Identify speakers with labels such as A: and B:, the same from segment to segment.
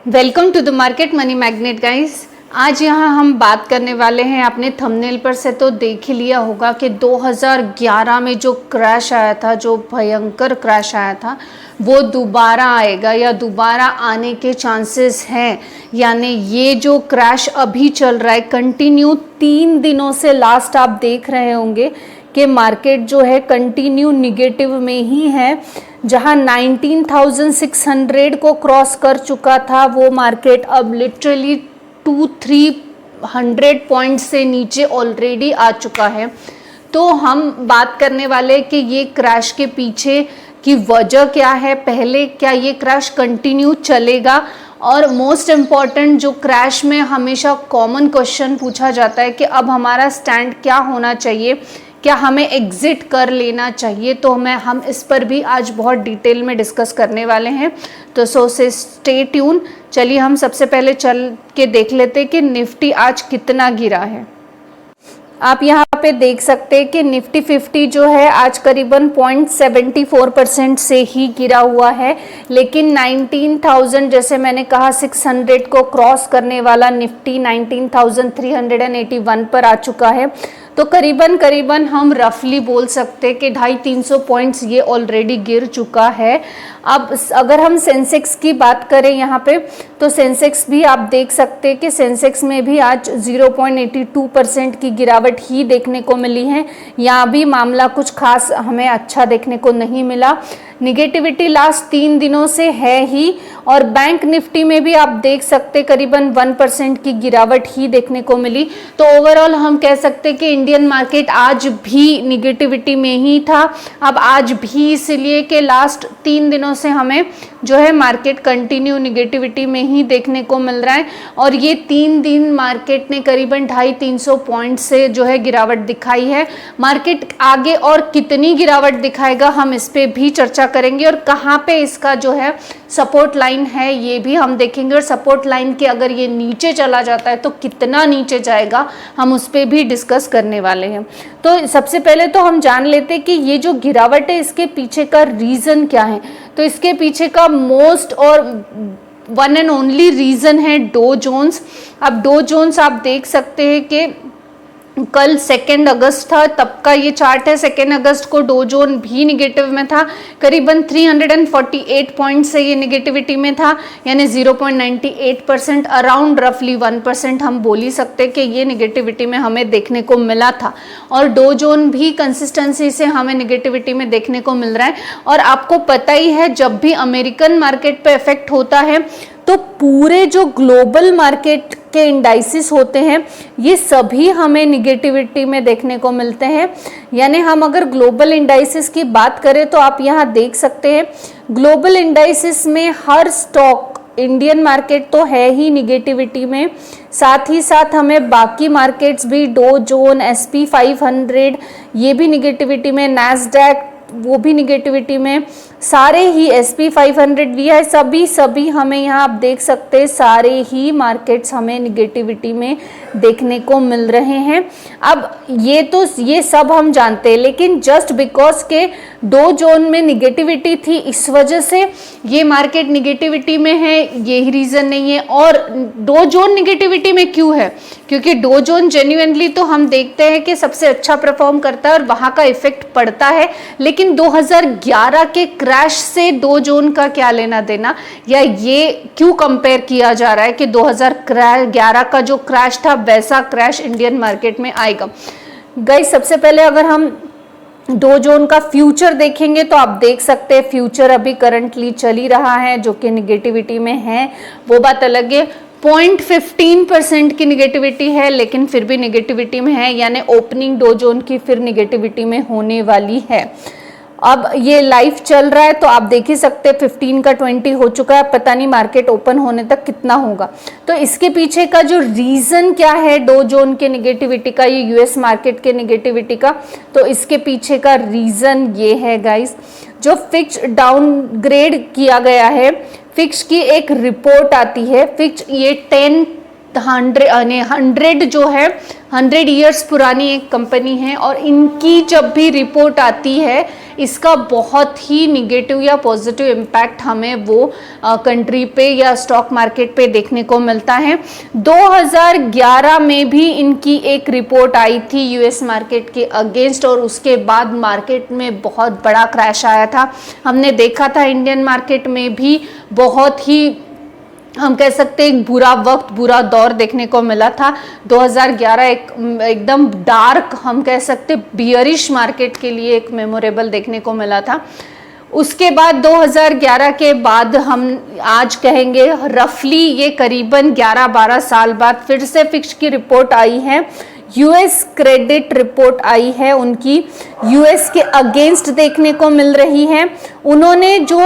A: Welcome to the market money magnet guys. आज यहाँ हम बात करने वाले हैं, आपने थंबनेल पर से तो देख ही लिया होगा कि 2011 में जो क्रैश आया था, जो भयंकर क्रैश आया था, वो दोबारा आएगा या दोबारा आने के चांसेस हैं। यानी ये जो क्रैश अभी चल रहा है कंटिन्यू 3 दिनों से, लास्ट आप देख रहे होंगे कि मार्केट जो है कंटिन्यू निगेटिव में ही है। जहां 19,600 को क्रॉस कर चुका था वो मार्केट अब लिटरली 200-300 पॉइंट से नीचे ऑलरेडी आ चुका है। तो हम बात करने वाले कि ये क्रैश के पीछे की वजह क्या है, पहले क्या ये क्रैश कंटिन्यू चलेगा, और मोस्ट इम्पॉर्टेंट जो क्रैश में हमेशा कॉमन क्वेश्चन पूछा जाता है कि अब हमारा स्टैंड क्या होना चाहिए, क्या हमें एग्जिट कर लेना चाहिए। तो हम इस पर भी आज बहुत डिटेल में डिस्कस करने वाले हैं, तो से स्टे ट्यून। चलिए हम सबसे पहले चल के देख लेते हैं कि निफ्टी आज कितना गिरा है। आप यहाँ पे देख सकते हैं कि निफ्टी 50 जो है आज करीबन 0.74% से ही गिरा हुआ है, लेकिन 19,000 जैसे मैंने कहा 600 को क्रॉस करने वाला निफ्टी 19,381 पर आ चुका है। तो करीबन हम रफली बोल सकते हैं कि 250-300 पॉइंट्स ये ऑलरेडी गिर चुका है। अब अगर हम सेंसेक्स की बात करें यहाँ पे, तो सेंसेक्स भी आप देख सकते हैं कि सेंसेक्स में भी आज 0.82% की गिरावट ही देखने को मिली है। यहाँ भी मामला कुछ खास हमें अच्छा देखने को नहीं मिला, निगेटिविटी लास्ट 3 दिनों से है ही। और बैंक निफ्टी में भी आप देख सकते करीबन 1% की गिरावट ही देखने को मिली। तो ओवरऑल हम कह सकते कि इंडियन मार्केट आज भी निगेटिविटी में ही था। अब आज भी इसलिए कि लास्ट 3 दिनों से हमें जो है मार्केट कंटिन्यू निगेटिविटी में ही देखने को मिल रहा है, और ये 3 दिन मार्केट ने करीबन 250-300 पॉइंट से जो है गिरावट दिखाई है। मार्केट आगे और कितनी गिरावट दिखाएगा हम इस पे भी चर्चा करेंगे, और कहाँ पे इसका जो है सपोर्ट लाइन है ये भी हम देखेंगे, और सपोर्ट लाइन के अगर ये नीचे चला जाता है तो कितना नीचे जाएगा हम उस पर भी डिस्कस करने वाले हैं। तो सबसे पहले तो हम जान लेते हैं कि ये जो गिरावट है इसके पीछे का रीज़न क्या है। तो इसके पीछे का मोस्ट और वन एंड ओनली रीज़न है डो जोन्स। अब डो जोन्स आप देख सकते हैं कि कल 2 अगस्त था, तब का ये चार्ट है। 2 अगस्त को डो जोन भी निगेटिव में था, करीबन 348 पॉइंट से ये निगेटिविटी में था, यानी 0.98%, अराउंड रफली 1% हम बोल ही सकते कि ये निगेटिविटी में हमें देखने को मिला था। और डो जोन भी कंसिस्टेंसी से हमें निगेटिविटी में देखने को मिल रहा है। और आपको पता ही है जब भी अमेरिकन मार्केट पे इफेक्ट होता है तो पूरे जो ग्लोबल मार्केट के इंडाइसिस होते हैं ये सभी हमें निगेटिविटी में देखने को मिलते हैं। यानी हम अगर ग्लोबल इंडाइसिस की बात करें तो आप यहाँ देख सकते हैं ग्लोबल इंडाइसिस में हर स्टॉक, इंडियन मार्केट तो है ही निगेटिविटी में, साथ ही साथ हमें बाकी मार्केट्स भी, डो जोन, SP 500 ये भी निगेटिविटी में, नैस्डैक वो भी निगेटिविटी में, सारे ही SP 500 भी है, सभी हमें यहाँ आप देख सकते हैं सारे ही मार्केट्स हमें निगेटिविटी में देखने को मिल रहे हैं। अब ये सब हम जानते हैं, लेकिन जस्ट बिकॉज के डो जोन में निगेटिविटी थी इस वजह से ये मार्केट निगेटिविटी में है, यही रीज़न नहीं है। और डो जोन निगेटिविटी में क्यों है? क्योंकि डो जोन जेन्युइनली तो हम देखते हैं कि सबसे अच्छा परफॉर्म करता है और वहाँ का इफेक्ट पड़ता है, लेकिन 2011 के क्रैश से डो जोन का क्या लेना देना, या ये क्यों कंपेयर किया जा रहा है कि 2011 का जो क्रैश था वैसा क्रैश इंडियन मार्केट में आएगा। गाइस सबसे पहले अगर हम डो जोन का फ्यूचर देखेंगे तो आप देख सकते हैं फ्यूचर अभी करंटली चल ही रहा है जो कि निगेटिविटी में है, वो बात अलग है। 0.15% की निगेटिविटी है, लेकिन फिर भी निगेटिविटी में है, यानी ओपनिंग डो जोन की फिर निगेटिविटी में होने वाली है। अब ये लाइव चल रहा है तो आप देख ही सकते हैं 15 का 20 हो चुका है, पता नहीं मार्केट ओपन होने तक कितना होगा। तो इसके पीछे का जो रीज़न क्या है डो जोन के निगेटिविटी का, ये US मार्केट के निगेटिविटी का, तो इसके पीछे का रीज़न ये है गाइस, जो फिक्स डाउनग्रेड किया गया है। फिक्स की एक रिपोर्ट आती है, फिक्स ये 10 100 जो है 100 ईयर्स पुरानी एक कंपनी है, और इनकी जब भी रिपोर्ट आती है इसका बहुत ही निगेटिव या पॉजिटिव इम्पैक्ट हमें वो कंट्री पे या स्टॉक मार्केट पे देखने को मिलता है। 2011 में भी इनकी एक रिपोर्ट आई थी यूएस मार्केट के अगेंस्ट, और उसके बाद मार्केट में बहुत बड़ा क्रैश आया था। हमने देखा था इंडियन मार्केट में भी बहुत ही, हम कह सकते हैं, एक बुरा वक्त, बुरा दौर देखने को मिला था। 2011 एकदम डार्क, हम कह सकते बियरिश मार्केट के लिए एक मेमोरेबल देखने को मिला था। उसके बाद 2011 के बाद हम आज कहेंगे रफली ये करीबन 11-12 साल बाद फिर से फिक्स की रिपोर्ट आई है, यूएस क्रेडिट रिपोर्ट आई है, उनकी यूएस के अगेंस्ट देखने को मिल रही है। उन्होंने जो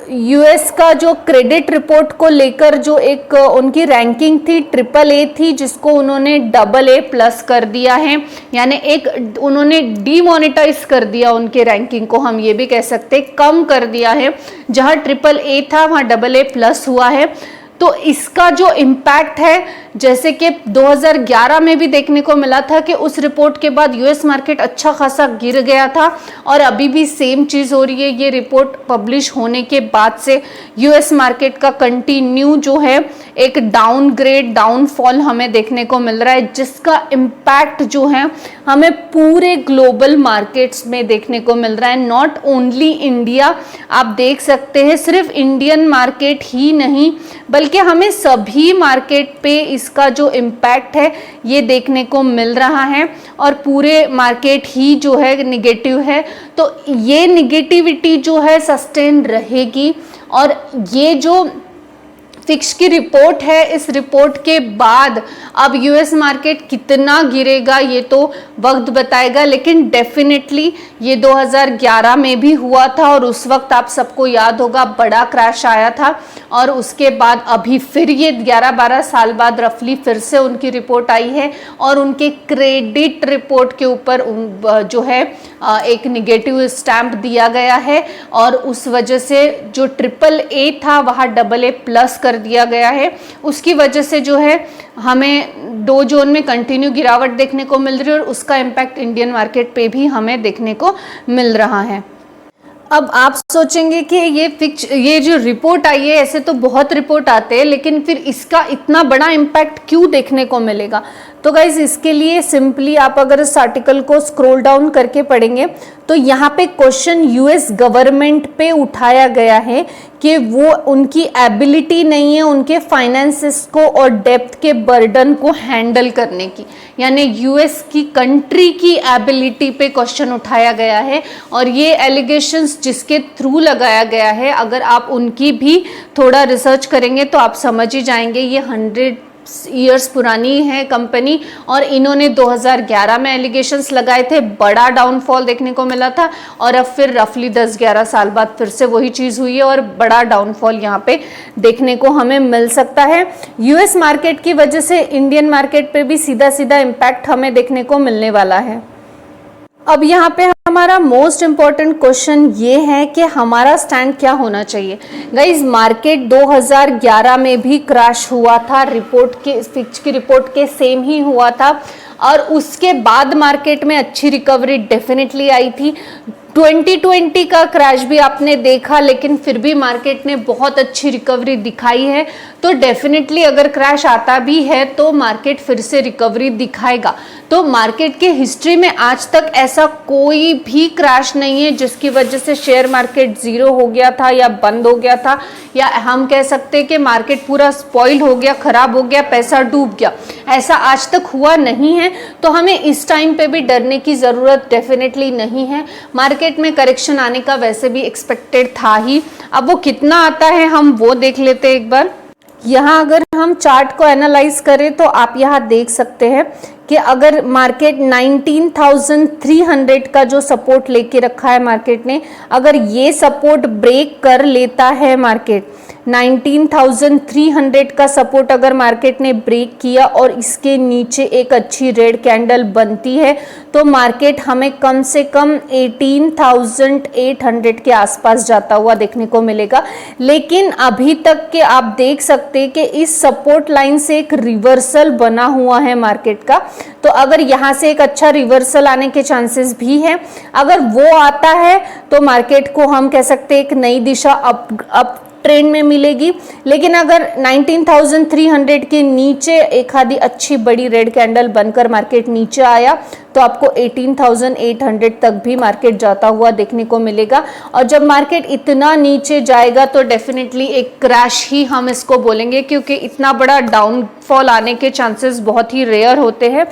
A: यूएस का जो क्रेडिट रिपोर्ट को लेकर जो एक उनकी रैंकिंग थी AAA थी, जिसको उन्होंने AA+ कर दिया है, यानी एक उन्होंने डीमोनेटाइज कर दिया उनके रैंकिंग को, हम ये भी कह सकते कम कर दिया है। जहां AAA था वहां AA+ हुआ है। तो इसका जो इम्पैक्ट है, जैसे कि 2011 में भी देखने को मिला था कि उस रिपोर्ट के बाद यूएस मार्केट अच्छा खासा गिर गया था, और अभी भी सेम चीज़ हो रही है। ये रिपोर्ट पब्लिश होने के बाद से यूएस मार्केट का कंटिन्यू जो है एक डाउनफॉल हमें देखने को मिल रहा है, जिसका इम्पैक्ट जो है हमें पूरे ग्लोबल मार्केट्स में देखने को मिल रहा है, नॉट ओनली इंडिया। आप देख सकते हैं सिर्फ इंडियन मार्केट ही नहीं, बल्कि हमें सभी मार्केट पे इसका जो इम्पैक्ट है ये देखने को मिल रहा है, और पूरे मार्केट ही जो है निगेटिव है। तो ये निगेटिविटी जो है सस्टेन रहेगी, और ये जो फिक्स की रिपोर्ट है, इस रिपोर्ट के बाद अब यूएस मार्केट कितना गिरेगा ये तो वक्त बताएगा, लेकिन डेफिनेटली ये 2011 में भी हुआ था, और उस वक्त आप सबको याद होगा बड़ा क्रैश आया था। और उसके बाद अभी फिर ये 11-12 साल बाद रफली फिर से उनकी रिपोर्ट आई है, और उनके क्रेडिट रिपोर्ट के ऊपर जो है एक निगेटिव स्टैंप दिया गया है, और उस वजह से जो AAA था वहाँ AA+ कर दिया गया है। उसकी वजह से जो है हमें डो जोन में कंटिन्यू गिरावट देखने को मिल रही है, और उसका इम्पैक्ट इंडियन मार्केट पे भी हमें देखने को मिल रहा है। अब आप सोचेंगे कि ये जो रिपोर्ट आई है, ऐसे तो बहुत रिपोर्ट आते हैं, लेकिन फिर इसका इतना बड़ा इम्पैक्ट क्यों देखने को मिलेगा? तो गाइज इसके लिए सिंपली आप अगर इस आर्टिकल को स्क्रॉल डाउन करके पढ़ेंगे तो यहाँ पे क्वेश्चन यूएस गवर्नमेंट पे उठाया गया है कि वो उनकी एबिलिटी नहीं है उनके फाइनेंसेस को और डेप्थ के बर्डन को हैंडल करने की, यानी यूएस की कंट्री की एबिलिटी पे क्वेश्चन उठाया गया है। और ये एलिगेशंस जिसके थ्रू लगाया गया है, अगर आप उनकी भी थोड़ा रिसर्च करेंगे तो आप समझ ही जाएंगे। ये 100 ईयर्स पुरानी है कंपनी, और इन्होंने 2011 में एलिगेशंस लगाए थे, बड़ा डाउनफॉल देखने को मिला था, और अब फिर रफली 10-11 साल बाद फिर से वही चीज़ हुई है, और बड़ा डाउनफॉल यहाँ पे देखने को हमें मिल सकता है। यूएस मार्केट की वजह से इंडियन मार्केट पे भी सीधा सीधा इम्पैक्ट हमें देखने को मिलने वाला है। अब यहाँ पे हमारा मोस्ट इम्पॉर्टेंट क्वेश्चन ये है कि हमारा स्टैंड क्या होना चाहिए। गाइज मार्केट 2011 में भी क्रैश हुआ था, फिच की रिपोर्ट के सेम ही हुआ था, और उसके बाद मार्केट में अच्छी रिकवरी डेफिनेटली आई थी। 2020 का क्रैश भी आपने देखा, लेकिन फिर भी मार्केट ने बहुत अच्छी रिकवरी दिखाई है। तो डेफिनेटली अगर क्रैश आता भी है तो मार्केट फिर से रिकवरी दिखाएगा। तो मार्केट के हिस्ट्री में आज तक ऐसा कोई भी क्रैश नहीं है जिसकी वजह से शेयर मार्केट जीरो हो गया था या बंद हो गया था, या हम कह सकते हैं कि मार्केट पूरा स्पॉइल हो गया, खराब हो गया, पैसा डूब गया। ऐसा आज तक हुआ नहीं है, तो हमें इस टाइम पे भी डरने की ज़रूरत डेफिनेटली नहीं है। मार्केट में करेक्शन आने का वैसे भी एक्सपेक्टेड था ही, अब वो कितना आता है हम वो देख लेते हैं एक बार। यहाँ अगर हम चार्ट को एनालाइज करें तो आप यहाँ देख सकते हैं कि अगर मार्केट 19,300 का जो सपोर्ट लेके रखा है मार्केट ने, अगर ये सपोर्ट ब्रेक कर लेता है मार्केट, 19,300 का सपोर्ट अगर मार्केट ने ब्रेक किया और इसके नीचे एक अच्छी रेड कैंडल बनती है तो मार्केट हमें कम से कम 18,800 के आसपास जाता हुआ देखने को मिलेगा। लेकिन अभी तक के आप देख सकते हैं कि इस सपोर्ट लाइन से एक रिवर्सल बना हुआ है मार्केट का, तो अगर यहाँ से एक अच्छा रिवर्सल आने के चांसेस भी हैं। अगर वो आता है तो मार्केट को हम कह सकते हैं एक नई दिशा अप ट्रेंड में मिलेगी। लेकिन अगर 19,300 के नीचे एक आधी अच्छी बड़ी रेड कैंडल बनकर मार्केट नीचे आया तो आपको 18,800 तक भी मार्केट जाता हुआ देखने को मिलेगा। और जब मार्केट इतना नीचे जाएगा तो डेफिनेटली एक क्रैश ही हम इसको बोलेंगे, क्योंकि इतना बड़ा डाउनफॉल आने के चांसेस बहुत ही रेयर होते हैं।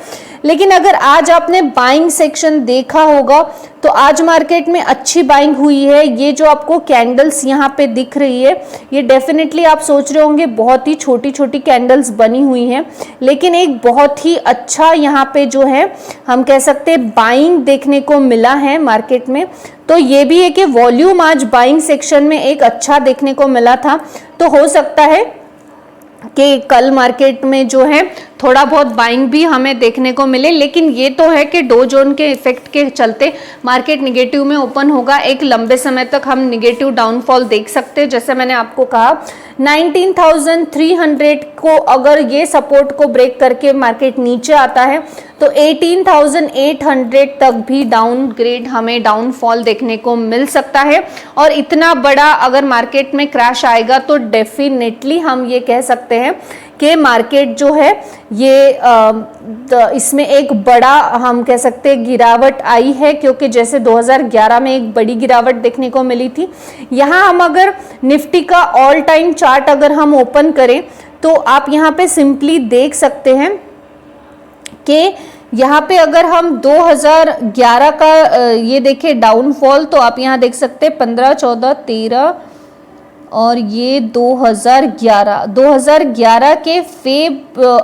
A: लेकिन अगर आज आपने बाइंग सेक्शन देखा होगा तो आज मार्केट में अच्छी बाइंग हुई है। ये जो आपको कैंडल्स यहाँ पे दिख रही है, ये डेफिनेटली आप सोच रहे होंगे बहुत ही छोटी छोटी कैंडल्स बनी हुई हैं, लेकिन एक बहुत ही अच्छा यहाँ पे जो है हम कह सकते हैं बाइंग देखने को मिला है मार्केट में। तो ये भी है कि वॉल्यूम आज बाइंग सेक्शन में एक अच्छा देखने को मिला था, तो हो सकता है कि कल मार्केट में जो है थोड़ा बहुत बाइंग भी हमें देखने को मिले। लेकिन ये तो है कि डो जोन के इफेक्ट के चलते मार्केट निगेटिव में ओपन होगा, एक लंबे समय तक हम निगेटिव डाउनफॉल देख सकते हैं। जैसे मैंने आपको कहा 19,300 को अगर ये सपोर्ट को ब्रेक करके मार्केट नीचे आता है तो 18,800 तक भी डाउनग्रेड हमें डाउनफॉल देखने को मिल सकता है। और इतना बड़ा अगर मार्केट में क्रैश आएगा तो डेफिनेटली हम ये कह सकते हैं कि मार्केट जो है ये इसमें एक बड़ा हम कह सकते हैं गिरावट आई है, क्योंकि जैसे 2011 में एक बड़ी गिरावट देखने को मिली थी। यहाँ हम अगर निफ्टी का ऑल टाइम चार्ट अगर हम ओपन करें तो आप यहाँ पे सिंपली देख सकते हैं कि यहाँ पे अगर हम 2011 का ये देखें डाउनफॉल, तो आप यहाँ देख सकते हैं 15, 14, 13 और ये 2011 के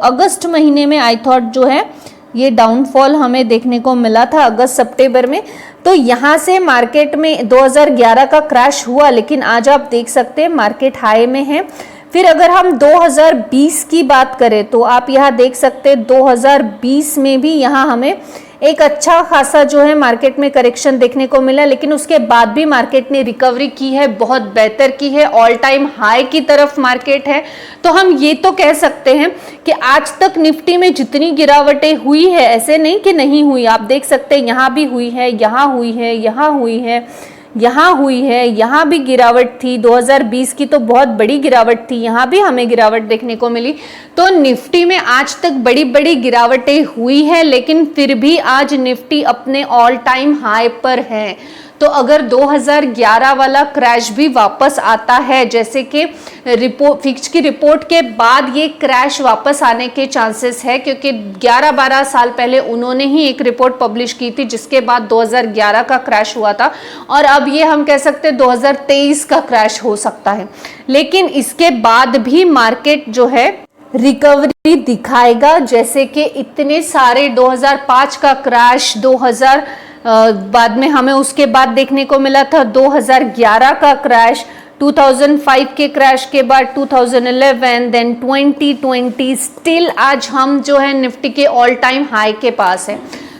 A: अगस्त महीने में आई थॉट जो है ये डाउनफॉल हमें देखने को मिला था अगस्त सितंबर में। तो यहाँ से मार्केट में 2011 का क्रैश हुआ, लेकिन आज आप देख सकते हैं मार्केट हाई में है। फिर अगर हम 2020 की बात करें तो आप यहाँ देख सकते हैं 2020 में भी यहाँ हमें एक अच्छा खासा जो है मार्केट में करेक्शन देखने को मिला, लेकिन उसके बाद भी मार्केट ने रिकवरी की है, बहुत बेहतर की है, ऑल टाइम हाई की तरफ मार्केट है। तो हम ये तो कह सकते हैं कि आज तक निफ्टी में जितनी गिरावटें हुई है, ऐसे नहीं कि नहीं हुई, आप देख सकते हैं यहाँ भी हुई है, यहाँ हुई है, यहाँ हुई है, यहाँ हुई है, यहाँ भी गिरावट थी। 2020 की तो बहुत बड़ी गिरावट थी, यहाँ भी हमें गिरावट देखने को मिली। तो निफ्टी में आज तक बड़ी बड़ी गिरावटें हुई है, लेकिन फिर भी आज निफ्टी अपने ऑल टाइम हाई पर है। तो अगर 2011 वाला क्रैश भी वापस आता है, जैसे कि फिच की रिपोर्ट के बाद ये क्रैश वापस आने के चांसेस है, क्योंकि 11-12 साल पहले उन्होंने ही एक रिपोर्ट पब्लिश की थी जिसके बाद 2011 का क्रैश हुआ था, और अब ये हम कह सकते हैं 2023 का क्रैश हो सकता है। लेकिन इसके बाद भी मार्केट जो है रिकवरी दिखाएगा, जैसे कि इतने सारे 2005 का क्रैश, 2000 बाद में हमें उसके बाद देखने को मिला था 2011 का क्रैश, 2005 के क्रैश के बाद 2011, देन 2020, स्टिल आज हम जो है निफ्टी के ऑल टाइम हाई के पास है।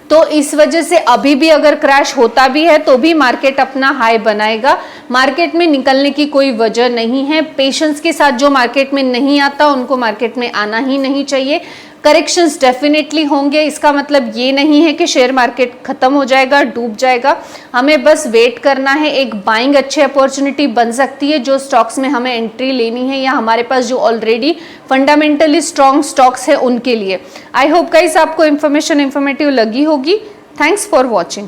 A: तो इस वजह से अभी भी अगर क्रैश होता भी है तो भी मार्केट अपना हाई बनाएगा, मार्केट में निकलने की कोई वजह नहीं है। पेशेंस के साथ जो मार्केट में नहीं आता उनको मार्केट में आना ही नहीं चाहिए। करेक्शंस डेफिनेटली होंगे, इसका मतलब ये नहीं है कि शेयर मार्केट खत्म हो जाएगा, डूब जाएगा। हमें बस वेट करना है, एक बाइंग अच्छी अपॉर्चुनिटी बन सकती है जो स्टॉक्स में हमें एंट्री लेनी है, या हमारे पास जो ऑलरेडी फंडामेंटली स्ट्रॉन्ग स्टॉक्स है उनके लिए। आई होप गाइस आपको इन्फॉर्मेटिव लगी होगी। Thanks for watching.